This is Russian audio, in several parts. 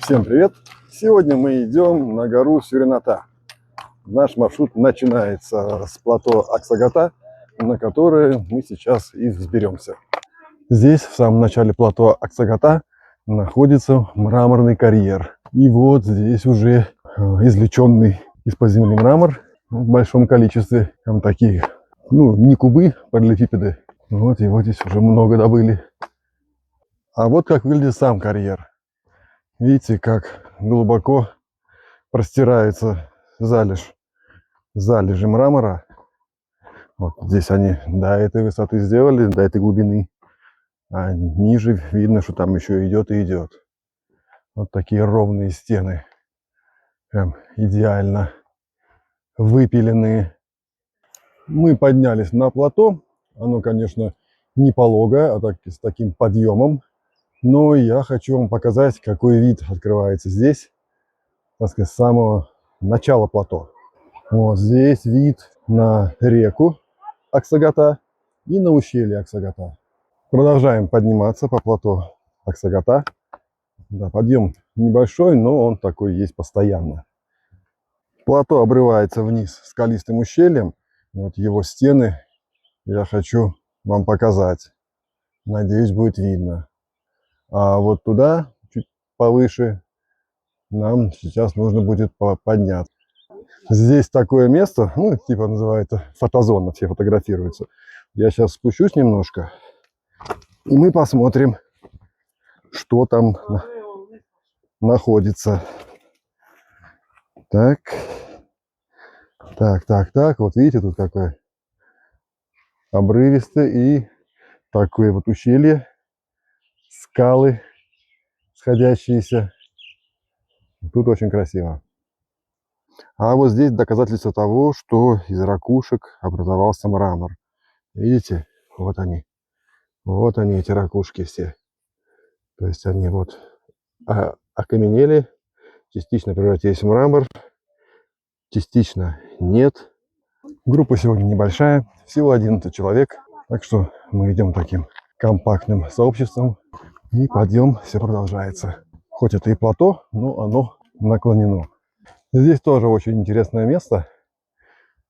Всем привет! Сегодня мы идем на гору Сюрената. Наш маршрут начинается с плато Аксагата, на которое мы сейчас и взберемся. Здесь, в самом начале плато Аксагата, находится мраморный карьер. И вот здесь уже извлеченный из-под земли мрамор в большом количестве. Там такие, не кубы, параллелепипеды. Вот его здесь уже много добыли. А вот как выглядит сам карьер. Видите, как глубоко простирается залежи мрамора. Вот здесь они до этой высоты сделали, до этой глубины. А ниже видно, что там еще идет и идет. Вот такие ровные стены. Прям идеально выпиленные. Мы поднялись на плато. Оно, конечно, не пологое, а с таким подъемом. Но я хочу вам показать, какой вид открывается здесь, так сказать, с самого начала плато. Вот здесь вид на реку Аксагата и на ущелье Аксагата. Продолжаем подниматься по плато Аксагата. Да, подъем небольшой, но он такой есть постоянно. Плато обрывается вниз скалистым ущельем. Вот его стены я хочу вам показать. Надеюсь, будет видно. А вот туда, чуть повыше, нам сейчас нужно будет подняться. Здесь такое место, типа называют фотозона, все фотографируются. Я сейчас спущусь немножко, и мы посмотрим, что там находится. Так. Вот видите, тут какое обрывистое и такое вот ущелье, скалы сходящиеся. Тут очень красиво. А вот здесь доказательство того, что из ракушек образовался мрамор. Видите? Вот они. Вот они, эти ракушки все. То есть они вот окаменели, частично превратились в мрамор, частично нет. Группа сегодня небольшая, всего 11 человек. Так что мы идем таким компактным сообществом. И подъем все продолжается. Хоть это и плато, но оно наклонено. Здесь тоже очень интересное место.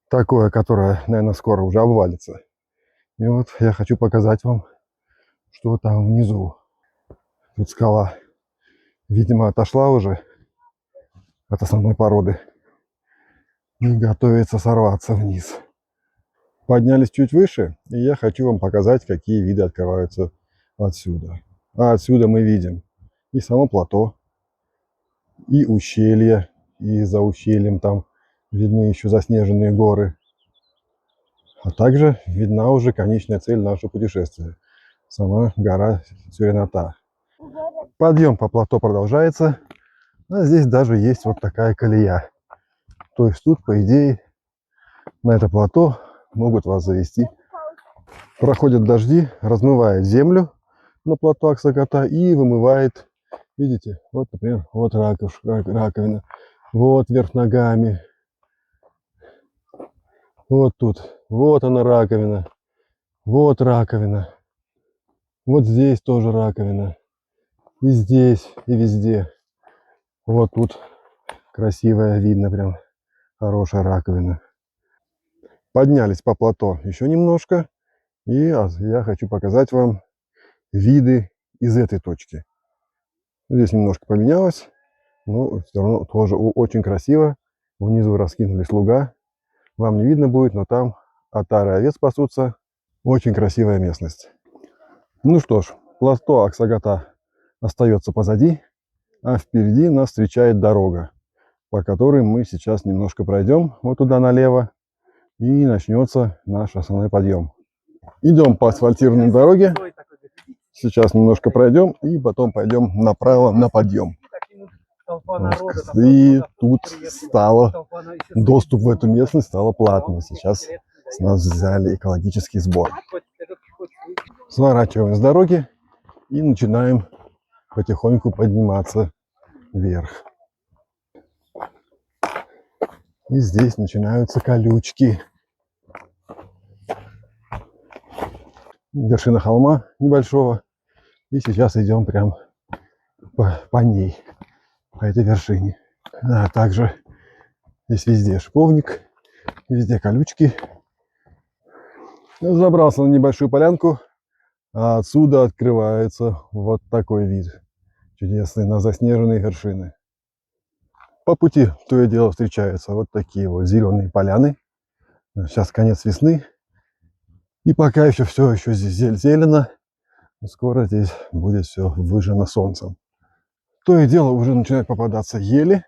Такое, которое, наверное, скоро уже обвалится. И вот я хочу показать вам, что там внизу. Тут скала, видимо, отошла уже от основной породы и готовится сорваться вниз. Поднялись чуть выше, и я хочу вам показать, какие виды открываются отсюда. А отсюда мы видим и само плато, и ущелье, и за ущельем там видны еще заснеженные горы. А также видна уже конечная цель нашего путешествия. Сама гора Сюрената. Подъем по плато продолжается. А здесь даже есть вот такая колея. То есть тут, по идее, на это плато могут вас завести. Проходят дожди, размывает землю на плато Аксагата и вымывает, видите, вот, например, вот раковина, вот вверх ногами, вот тут, вот она раковина, вот здесь тоже раковина, и здесь, и везде. Вот тут красивая, видно прям, хорошая раковина. Поднялись по плато еще немножко, и я хочу показать вам виды из этой точки. Здесь немножко поменялось, но все равно тоже очень красиво. Внизу раскинулись луга. Вам не видно будет, но там отары овец пасутся. Очень красивая местность. Ну что ж, плато Аксагата остается позади, а впереди нас встречает дорога, по которой мы сейчас немножко пройдем вот туда налево, и начнется наш основной подъем. Идем по асфальтированной дороге. Сейчас немножко пройдем и потом пойдем направо на подъем. И тут доступ в эту местность стал платным. Сейчас с нас взяли экологический сбор. Сворачиваем с дороги и начинаем потихоньку подниматься вверх. И здесь начинаются колючки. Вершина холма небольшого. И сейчас идем прям по ней. по этой вершине. Да, также здесь везде шиповник, везде колючки. Я забрался на небольшую полянку, а отсюда открывается вот такой вид чудесный на заснеженные вершины. По пути то и дело встречаются вот такие вот зеленые поляны. Сейчас конец весны, и пока еще все еще здесь зелено, скоро здесь будет все выжжено солнцем. То и дело уже начинают попадаться ели,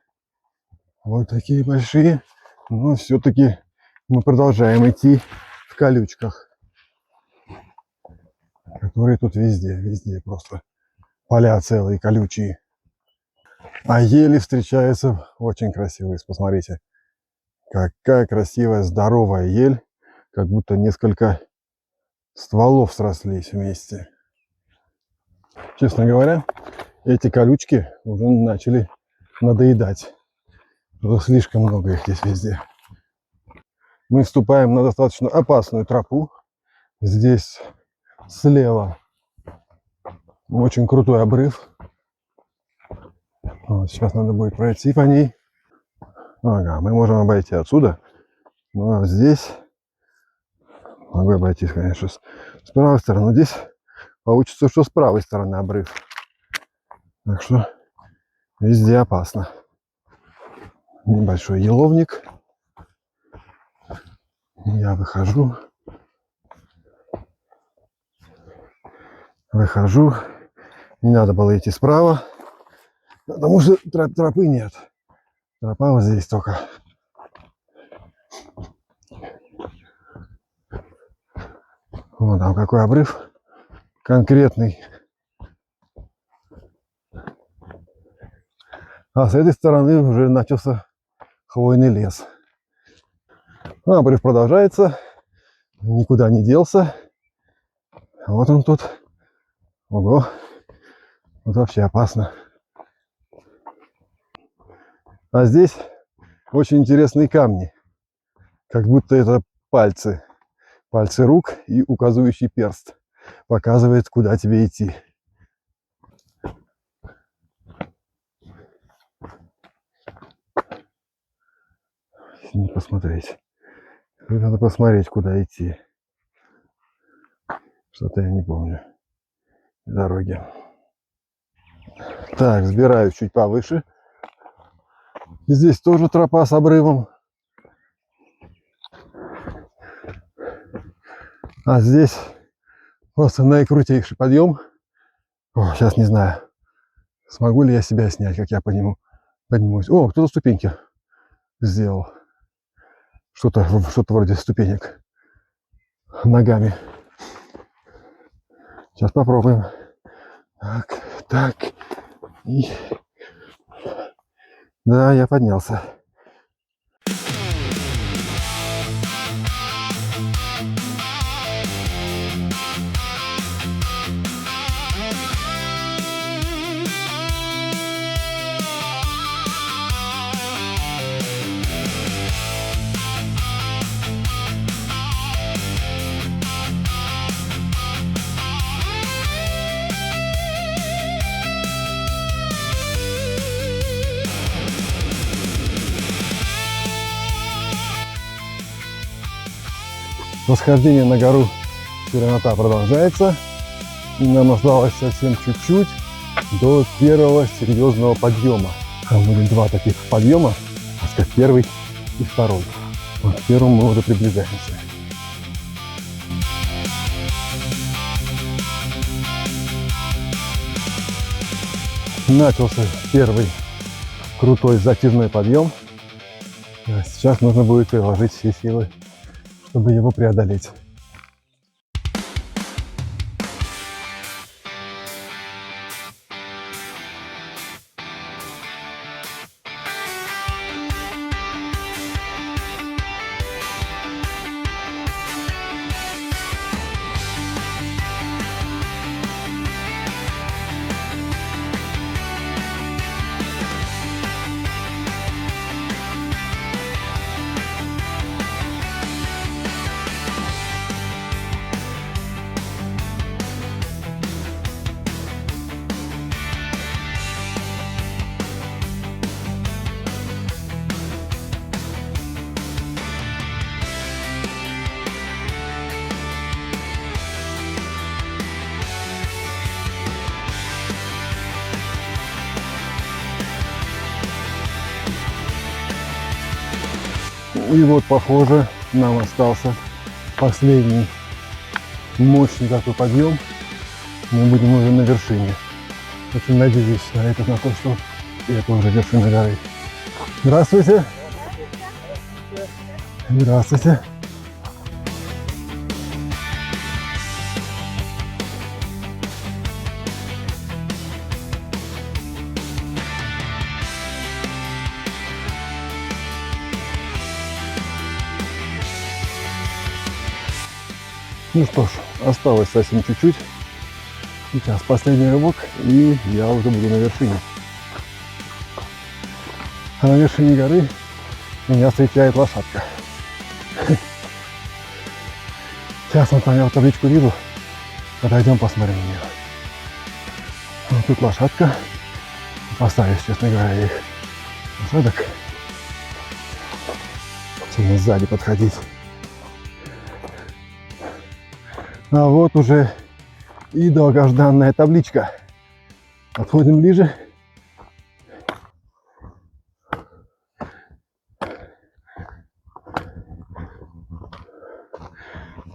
вот такие большие, но все-таки мы продолжаем идти в колючках, которые тут везде просто поля целые колючие. А ели встречаются очень красивые, посмотрите. Какая красивая, здоровая ель, как будто несколько стволов срослись вместе. Честно говоря, эти колючки уже начали надоедать. Уже слишком много их здесь везде. Мы вступаем на достаточно опасную тропу. Здесь слева очень крутой обрыв. Вот, сейчас надо будет пройти по ней. Ага, мы можем обойти отсюда. Но здесь могу обойти, конечно, с правой стороны. Но здесь получится, что с правой стороны обрыв. Так что везде опасно. Небольшой еловник. Я выхожу. Не надо было идти справа, потому что тропы нет. Тропа вот здесь только. Вот там какой обрыв конкретный. А с этой стороны уже начался хвойный лес. Обрыв продолжается, никуда не делся. Вот он тут. Ого, вот вообще опасно. А здесь очень интересные камни, как будто это пальцы рук и указывающий перст показывает, куда тебе идти. Не посмотреть. Надо посмотреть, куда идти. Что-то я не помню дороги. Так, сбираюсь чуть повыше. Здесь тоже тропа с обрывом. А здесь просто наикрутейший подъем. О, сейчас не знаю, смогу ли я себя снять, как я по нему поднимусь. О, кто-то ступеньки сделал. Что-то вроде ступенек ногами. Сейчас попробуем. Так. И... Да, я поднялся. Восхождение на гору Чернота продолжается. И нам осталось совсем чуть-чуть до первого серьезного подъема. Там будет два таких подъема, первый и второй. Вот к первому мы уже приближаемся. Начался первый крутой затяжной подъем. А сейчас нужно будет приложить все силы, чтобы его преодолеть. И вот, похоже, нам остался последний мощный такой подъем. Мы будем уже на вершине. Очень надеюсь на это, на то, что это уже вершина горы. Здравствуйте. Здравствуйте. Ну что ж, осталось совсем чуть-чуть. Сейчас последний рывок, и я уже буду на вершине. А на вершине горы меня встречает лошадка. Сейчас вот там я вот табличку вижу. Подойдем, посмотрим на нее. Вот тут лошадка. Опасаюсь, честно говоря, их лошадок. Сильно сзади подходить. А вот уже и долгожданная табличка. Подходим ближе.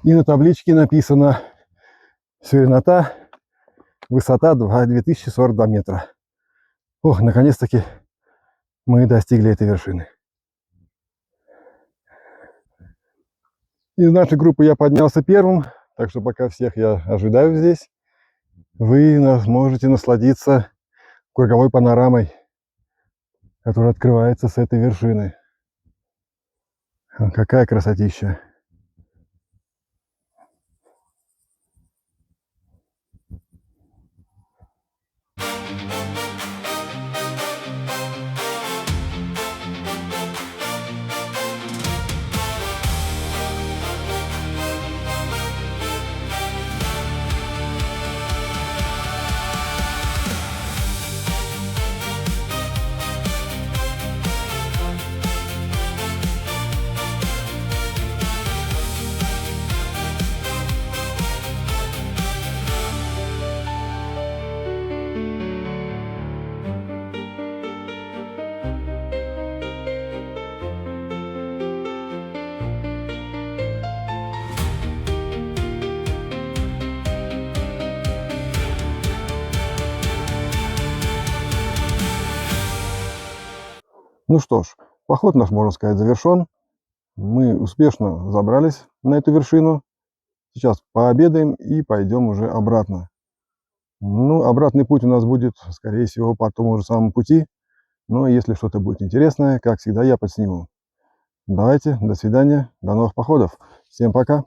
И на табличке написано: широта, высота 2042 метра. Ох, наконец-таки мы достигли этой вершины. Из нашей группы я поднялся первым, так что пока всех я ожидаю здесь. Вы можете насладиться круговой панорамой, которая открывается с этой вершины. Какая красотища! Ну что ж, поход наш, можно сказать, завершен. Мы успешно забрались на эту вершину. Сейчас пообедаем и пойдем уже обратно. Ну, обратный путь у нас будет, скорее всего, по тому же самому пути. Но если что-то будет интересное, как всегда, я подсниму. Давайте, до свидания, до новых походов. Всем пока.